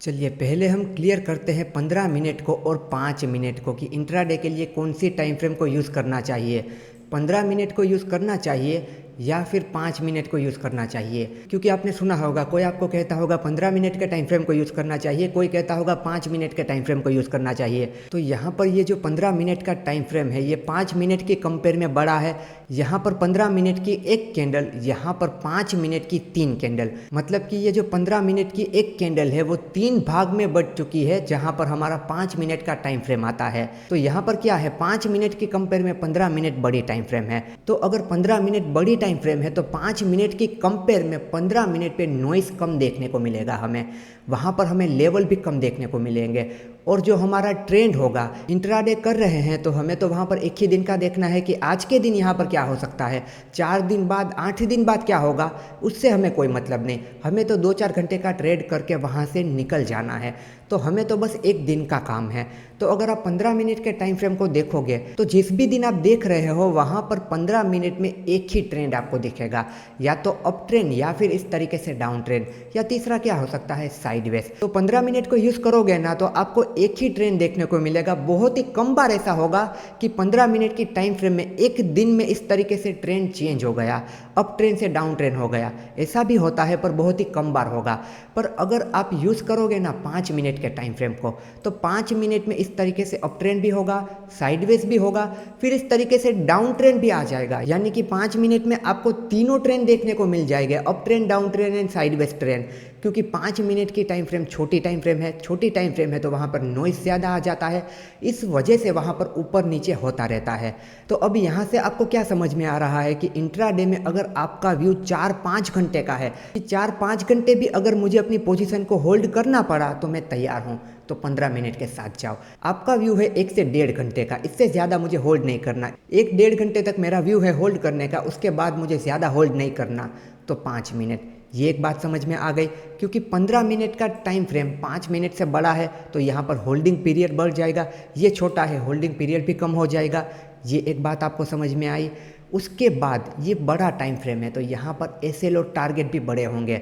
चलिए पहले हम क्लियर करते हैं 15 मिनट को और 5 मिनट को कि इंट्राडे के लिए कौन सी टाइम फ्रेम को यूज़ करना चाहिए। 15 मिनट को यूज़ करना चाहिए या फिर 5 मिनट को यूज़ करना चाहिए, क्योंकि आपने सुना होगा कोई आपको कहता होगा 15 मिनट के टाइम फ्रेम को यूज़ करना चाहिए, कोई कहता होगा 5 मिनट के टाइम फ्रेम को यूज़ करना चाहिए। तो यहाँ पर ये जो 15 मिनट का टाइम फ्रेम है ये 5 मिनट के कंपेयर में बड़ा है। यहाँ पर 15 मिनट की एक कैंडल, यहाँ पर 5 मिनट की 3 कैंडल, मतलब कि ये जो 15 मिनट की एक कैंडल है वो 3 भाग में बढ़ चुकी है, जहाँ पर हमारा 5 मिनट का टाइम फ्रेम आता है। तो यहाँ पर क्या है, 5 मिनट के कंपेयर में 15 मिनट बड़ी टाइम फ्रेम है। तो अगर 15 मिनट बड़ी टाइम फ्रेम है तो 5 मिनट की कंपेयर में 15 मिनट पे नॉइस कम देखने को मिलेगा हमें, वहाँ पर हमें लेवल भी कम देखने को मिलेंगे। और जो हमारा ट्रेंड होगा, इंट्राडे कर रहे हैं तो हमें तो वहाँ पर एक ही दिन का देखना है कि आज के दिन यहाँ पर क्या हो सकता है, 4 दिन बाद 8 दिन बाद क्या होगा, उससे हमें कोई मतलब नहीं। हमें तो 2-4 घंटे का ट्रेड करके वहाँ से निकल जाना है, तो हमें तो बस एक दिन का काम है। तो अगर आप 15 मिनट के टाइम फ्रेम को देखोगे तो जिस भी दिन आप देख रहे हो वहाँ पर 15 मिनट में एक ही ट्रेंड आपको दिखेगा, या तो अप ट्रेंड या फिर इस तरीके से डाउन ट्रेंड, या तीसरा क्या हो सकता है, साइडवेज। तो 15 मिनट को यूज़ करोगे ना तो आपको एक ही ट्रेंड देखने को मिलेगा। बहुत ही कम बार ऐसा होगा कि 15 मिनट की टाइम फ्रेम में एक दिन में इस तरीके से ट्रेंड चेंज हो गया, अप ट्रेंड से डाउन ट्रेंड हो गया। ऐसा भी होता है पर बहुत ही कम बार होगा। पर अगर आप यूज़ करोगे ना 5 मिनट के टाइम फ्रेम को, तो 5 मिनट में इस तरीके से अप ट्रेंड भी होगा, साइडवेज भी होगा, फिर इस तरीके से डाउन ट्रेंड भी आ जाएगा। यानी कि 5 मिनट में आपको तीनों ट्रेंड देखने को मिल जाएंगे, up trend, down trend and sideways trend. क्योंकि 5 मिनट की टाइम फ्रेम छोटी टाइम फ्रेम है, छोटी टाइम फ्रेम है तो वहाँ पर नॉइस ज़्यादा आ जाता है, इस वजह से वहाँ पर ऊपर नीचे होता रहता है। तो अब यहाँ से आपको क्या समझ में आ रहा है कि इंट्राडे में अगर आपका व्यू 4-5 घंटे का है, कि 4-5 घंटे भी अगर मुझे अपनी पोजीशन को होल्ड करना पड़ा तो मैं तैयार हूँ, तो 15 मिनट के साथ जाओ। आपका व्यू है 1 से 1.5 घंटे का, इससे ज़्यादा मुझे होल्ड नहीं करना। 1-1.5 घंटे तक मेरा व्यू है होल्ड करने का, उसके बाद मुझे ज़्यादा होल्ड नहीं करना, तो 5 मिनट। ये एक बात समझ में आ गई। क्योंकि 15 मिनट का टाइम फ्रेम 5 मिनट से बड़ा है तो यहाँ पर होल्डिंग पीरियड बढ़ जाएगा, ये छोटा है होल्डिंग पीरियड भी कम हो जाएगा। ये एक बात आपको समझ में आई। उसके बाद ये बड़ा टाइम फ्रेम है तो यहाँ पर एसएल और टारगेट भी बड़े होंगे।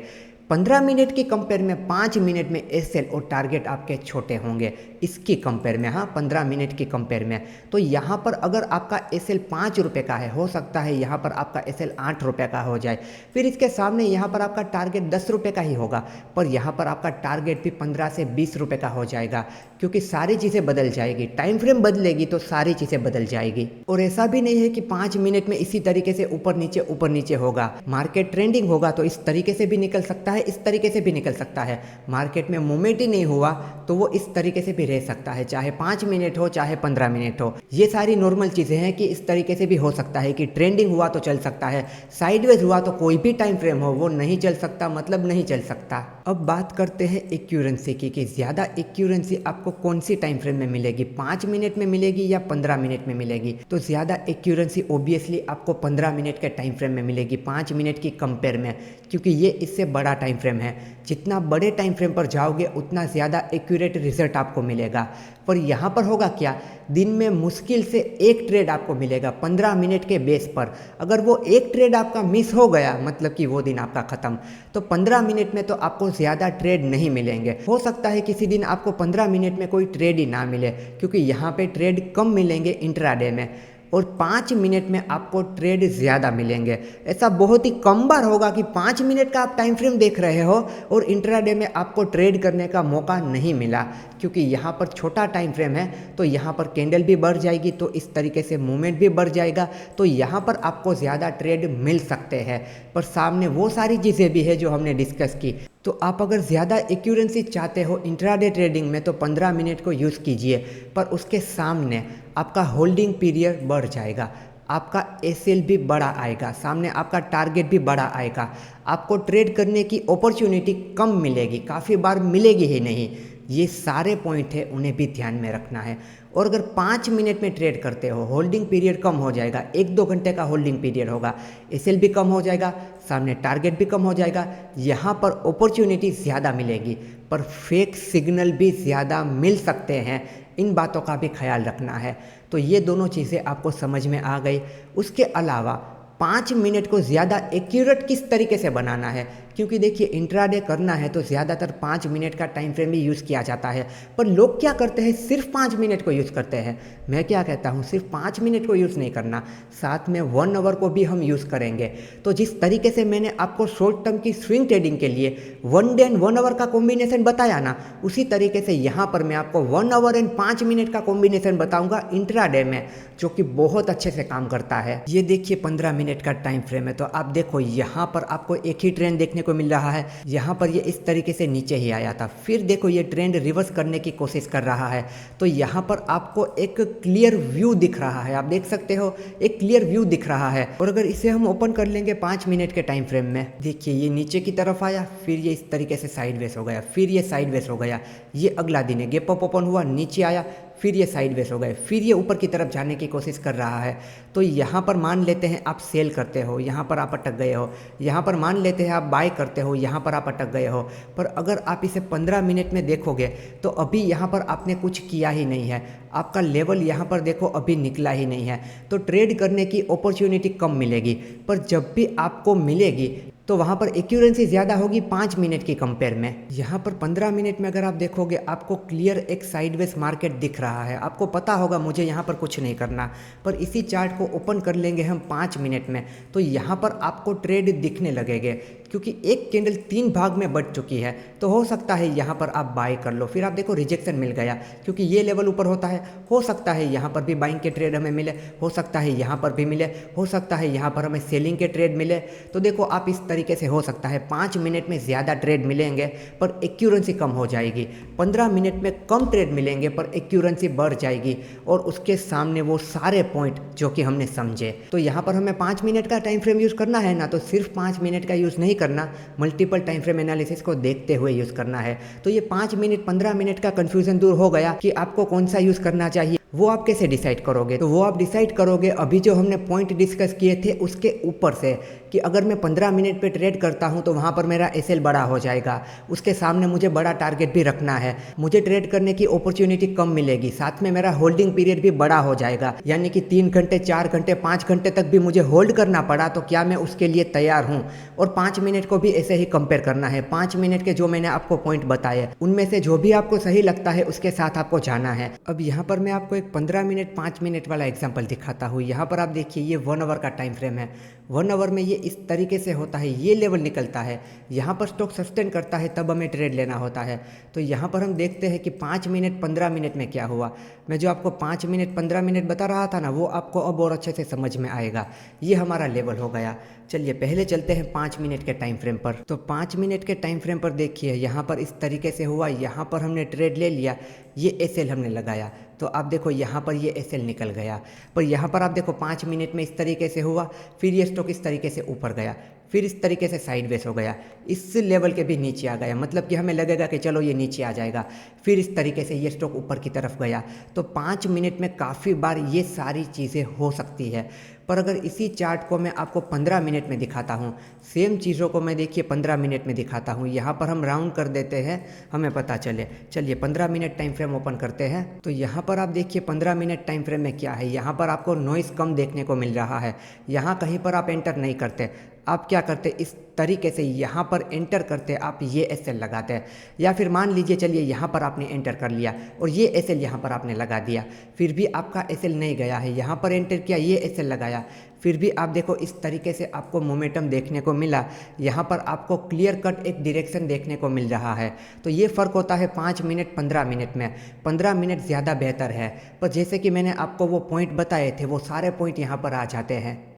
15 मिनट की कंपेयर में 5 मिनट में एसएल और टारगेट आपके छोटे होंगे, इसकी कंपेयर में। हाँ, 15 मिनट की कंपेयर में। तो यहाँ पर अगर आपका एसएल 5 रुपये का है, हो सकता है यहाँ पर आपका एसएल 8 रुपये का हो जाए। फिर इसके सामने यहाँ पर आपका टारगेट 10 रुपये का ही होगा, पर यहाँ पर आपका टारगेट भी 15 से 20 रुपये का हो जाएगा। क्योंकि सारी चीज़ें बदल जाएगी, टाइम फ्रेम बदलेगी तो सारी चीज़ें बदल जाएगी। और ऐसा भी नहीं है कि 5 मिनट में इसी तरीके से ऊपर नीचे होगा। मार्केट ट्रेंडिंग होगा तो इस तरीके से भी निकल सकता है, इस तरीके से भी निकल सकता है। मार्केट में मूवमेंट ही नहीं हुआ तो वो इस तरीके से भी रह सकता है, चाहे 5 मिनट हो चाहे 15 मिनट हो। ये सारी नॉर्मल चीज़ें हैं कि इस तरीके से भी हो सकता है कि ट्रेंडिंग हुआ तो चल सकता है, साइडवेज हुआ तो कोई भी टाइम फ्रेम हो वो नहीं चल सकता, मतलब नहीं चल सकता। अब बात करते हैं एक्यूरेंसी की, कि ज़्यादा एक्यूरेंसी आपको कौन सी टाइम फ्रेम में मिलेगी, 5 मिनट में मिलेगी या 15 मिनट में मिलेगी। तो ज़्यादा एक्यूरेंसी ओबियसली आपको 15 मिनट के टाइम फ्रेम में मिलेगी 5 मिनट की कंपेयर में, क्योंकि ये इससे बड़ा टाइम फ्रेम है। जितना बड़े टाइम फ्रेम पर जाओगे उतना ज़्यादा एक्यूरेट रिजल्ट आपको मिलेगा। पर यहाँ पर होगा क्या, दिन में मुश्किल से एक ट्रेड आपको मिलेगा 15 मिनट के बेस पर। अगर वो एक ट्रेड आपका मिस हो गया मतलब कि वो दिन आपका ख़त्म। तो 15 मिनट में तो आपको ज़्यादा ट्रेड नहीं मिलेंगे। हो सकता है किसी दिन आपको 15 मिनट में कोई ट्रेड ही ना मिले, क्योंकि यहाँ पे ट्रेड कम मिलेंगे इंट्राडे में, और 5 मिनट में आपको ट्रेड ज़्यादा मिलेंगे। ऐसा बहुत ही कम बार होगा कि 5 मिनट का आप टाइम फ्रेम देख रहे हो और इंट्राडे में आपको ट्रेड करने का मौका नहीं मिला, क्योंकि यहाँ पर छोटा टाइम फ्रेम है तो यहाँ पर कैंडल भी बढ़ जाएगी, तो इस तरीके से मूवमेंट भी बढ़ जाएगा, तो यहाँ पर आपको ज़्यादा ट्रेड मिल सकते हैं। पर सामने वो सारी चीज़ें भी है जो हमने डिस्कस की। तो आप अगर ज़्यादा एक्यूरेंसी चाहते हो इंट्राडे ट्रेडिंग में तो 15 मिनट को यूज़ कीजिए, पर उसके सामने आपका होल्डिंग पीरियड बढ़ जाएगा, आपका एसएल भी बड़ा आएगा, सामने आपका टारगेट भी बड़ा आएगा, आपको ट्रेड करने की अपॉर्चुनिटी कम मिलेगी, काफ़ी बार मिलेगी ही नहीं। ये सारे पॉइंट है, उन्हें भी ध्यान में रखना है। और अगर 5 मिनट में ट्रेड करते हो, होल्डिंग पीरियड कम हो जाएगा, 1-2 घंटे का होल्डिंग पीरियड होगा, एसएल भी कम हो जाएगा, सामने टारगेट भी कम हो जाएगा, यहाँ पर अपॉर्चुनिटी ज़्यादा मिलेगी, पर फेक सिग्नल भी ज़्यादा मिल सकते हैं। इन बातों का भी ख्याल रखना है। तो ये दोनों चीज़ें आपको समझ में आ गई। उसके अलावा 5 मिनट को ज़्यादा एक्यूरेट किस तरीके से बनाना है, क्योंकि देखिए इंट्राडे करना है तो ज़्यादातर 5 मिनट का टाइम फ्रेम ही यूज़ किया जाता है। पर लोग क्या करते हैं, सिर्फ 5 मिनट को यूज़ करते हैं। मैं क्या कहता हूँ, सिर्फ 5 मिनट को यूज़ नहीं करना, साथ में 1 आवर को भी हम यूज़ करेंगे। तो जिस तरीके से मैंने आपको शॉर्ट टर्म की स्विंग ट्रेडिंग के लिए 1 डे एंड 1 आवर का कॉम्बिनेशन बताया ना, उसी तरीके से यहाँ पर मैं आपको 1 आवर एंड 5 मिनट का कॉम्बिनेशन बताऊंगा इंट्राडे में, जो कि बहुत अच्छे से काम करता है। ये देखिए 15 मिनट का टाइम फ्रेम है, तो आप देखो यहाँ पर आपको एक ही ट्रेंड देखने को मिल रहा है। यहाँ पर ये इस तरीके से नीचे ही आया था, फिर देखो ये ट्रेंड रिवर्स करने की कोशिश कर रहा है। तो यहाँ पर आपको एक क्लियर व्यू दिख रहा है, आप देख सकते हो एक क्लियर व्यू दिख रहा है। और अगर इसे हम ओपन कर लेंगे 5 मिनट के टाइम फ्रेम में, देखिए ये नीचे की तरफ आया, फिर ये इस तरीके से साइडवेज हो गया, फिर ये साइडवेज हो गया। ये अगला दिन है, गैप अप ओपन हुआ, नीचे आया, फिर ये साइडवेज हो गए, फिर ये ऊपर की तरफ जाने की कोशिश कर रहा है। तो यहाँ पर मान लेते हैं आप सेल करते हो, यहाँ पर आप अटक गए हो। यहाँ पर मान लेते हैं आप बाय करते हो, यहाँ पर आप अटक गए हो। पर अगर आप इसे 15 मिनट में देखोगे तो अभी यहाँ पर आपने कुछ किया ही नहीं है, आपका लेवल यहाँ पर देखो अभी निकला ही नहीं है। तो ट्रेड करने की अपॉर्चुनिटी कम मिलेगी, पर जब भी आपको मिलेगी तो वहाँ पर एक्यूरेंसी ज़्यादा होगी 5 मिनट की कंपेयर में। यहाँ पर 15 मिनट में अगर आप देखोगे आपको क्लियर एक साइडवेज मार्केट दिख रहा है, आपको पता होगा मुझे यहाँ पर कुछ नहीं करना। पर इसी चार्ट को ओपन कर लेंगे हम 5 मिनट में, तो यहाँ पर आपको ट्रेड दिखने लगेंगे, क्योंकि एक कैंडल 3 भाग में बढ़ चुकी है। तो हो सकता है यहाँ पर आप बाय कर लो, फिर आप देखो रिजेक्शन मिल गया, क्योंकि ये लेवल ऊपर होता है। हो सकता है यहाँ पर भी बाइंग के ट्रेड हमें मिले, हो सकता है यहाँ पर भी मिले, हो सकता है यहाँ पर हमें सेलिंग के ट्रेड मिले। तो देखो आप इस तरीके से हो सकता है 5 मिनट में ज़्यादा ट्रेड मिलेंगे पर एक्यूरेंसी कम हो जाएगी, 15 मिनट में कम ट्रेड मिलेंगे पर एक्यूरेंसी बढ़ जाएगी, और उसके सामने वो सारे पॉइंट जो कि हमने समझे। तो यहाँ पर हमें 5 मिनट का टाइम फ्रेम यूज़ करना है ना, तो सिर्फ 5 मिनट का यूज़ नहीं करना, मल्टीपल टाइम फ्रेम एनालिसिस को देखते हुए यूज़ करना है। तो ये 5 मिनट 15 मिनट का कन्फ्यूजन दूर हो गया कि आपको कौन सा यूज़ करना चाहिए। वो आप कैसे डिसाइड करोगे, तो वो आप डिसाइड करोगे अभी जो हमने पॉइंट डिस्कस किए थे उसके ऊपर से, कि अगर मैं 15 मिनट पे ट्रेड करता हूं तो वहां पर मेरा एसएल बड़ा हो जाएगा, उसके सामने मुझे बड़ा टारगेट भी रखना है, मुझे ट्रेड करने की अपॉर्चुनिटी कम मिलेगी, साथ में मेरा होल्डिंग पीरियड भी बड़ा हो जाएगा, यानी कि 3 घंटे 4 घंटे 5 घंटे तक भी मुझे होल्ड करना पड़ा तो क्या मैं उसके लिए तैयार हूँ। और 5 मिनट को भी ऐसे ही कंपेयर करना है, 5 मिनट के जो मैंने आपको पॉइंट बताए उनमें से जो भी आपको सही लगता है उसके साथ आपको जाना है। अब यहाँ पर मैं आपको एक 15 मिनट 5 मिनट वाला एग्जांपल दिखाता हूँ। यहाँ पर आप देखिए ये 1 आवर का टाइम फ्रेम है, 1 आवर में ये इस तरीके से होता है, ये लेवल निकलता है, यहाँ पर स्टॉक सस्टेन करता है, तब हमें ट्रेड लेना होता है। तो यहाँ पर हम देखते हैं कि 5 मिनट 15 मिनट में क्या हुआ। मैं जो आपको 5 मिनट 15 मिनट बता रहा था ना, वो आपको अब और अच्छे से समझ में आएगा। ये हमारा लेवल हो गया। चलिए पहले चलते हैं 5 मिनट के टाइम फ्रेम पर। तो 5 मिनट के टाइम फ्रेम पर देखिए यहाँ पर इस तरीके से हुआ, यहाँ पर हमने ट्रेड ले लिया, ये एसएल हमने लगाया, तो आप देखो यहाँ पर ये एसएल निकल गया। पर यहाँ पर आप देखो 5 मिनट में इस तरीके से हुआ, फिर ये स्टॉक इस तरीके से ऊपर गया, फिर इस तरीके से साइडवेज हो गया, इस लेवल के भी नीचे आ गया, मतलब कि हमें लगेगा कि चलो ये नीचे आ जाएगा, फिर इस तरीके से ये स्टॉक ऊपर की तरफ गया। तो 5 मिनट में काफ़ी बार ये सारी चीज़ें हो सकती है। पर अगर इसी चार्ट को मैं आपको 15 मिनट में दिखाता हूँ, सेम चीज़ों को मैं देखिए 15 मिनट में दिखाता हूँ, यहाँ पर हम राउंड कर देते हैं, हमें पता चले। चलिए 15 मिनट टाइम फ्रेम ओपन करते हैं। तो यहाँ पर आप देखिए 15 मिनट टाइम फ्रेम में क्या है, यहाँ पर आपको नॉइस कम देखने को मिल रहा है, यहाँ कहीं पर आप एंटर नहीं करते। आप क्या करते, इस तरीके से यहाँ पर एंटर करते, आप ये एसएल लगाते हैं, या फिर मान लीजिए चलिए यहाँ पर आपने एंटर कर लिया और ये एसएल यहाँ पर आपने लगा दिया, फिर भी आपका एसएल नहीं गया है, यहाँ पर एंटर किया, ये एसएल लगाया, फिर भी आप देखो इस तरीके से आपको मोमेंटम देखने को मिला, यहाँ पर आपको क्लियर कट एक डायरेक्शन देखने को मिल रहा है। तो ये फ़र्क होता है 5 मिनट 15 मिनट में। 15 मिनट ज़्यादा बेहतर है, पर जैसे कि मैंने आपको वो पॉइंट बताए थे वो सारे पॉइंट यहाँ पर आ जाते हैं।